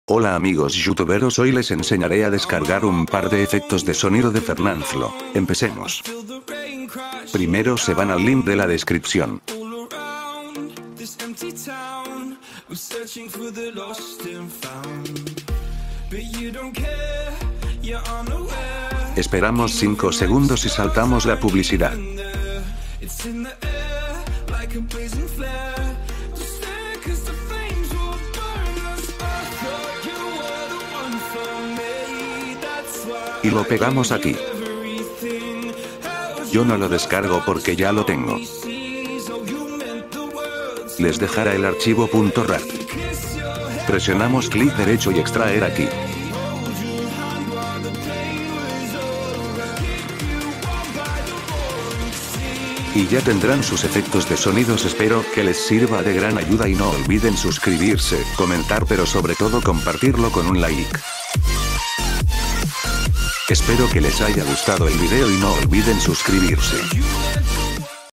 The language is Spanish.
Hola amigos youtuberos, hoy les enseñaré a descargar un par de efectos de sonido de Fernanfloo. Empecemos. Primero se van al link de la descripción. Esperamos 5 segundos y saltamos la publicidad. Y lo pegamos aquí. Yo no lo descargo porque ya lo tengo. Les dejará el archivo .rar. Presionamos clic derecho y extraer aquí. Y ya tendrán sus efectos de sonidos. Espero que les sirva de gran ayuda y no olviden suscribirse, comentar, pero sobre todo compartirlo con un like. Espero que les haya gustado el video y no olviden suscribirse.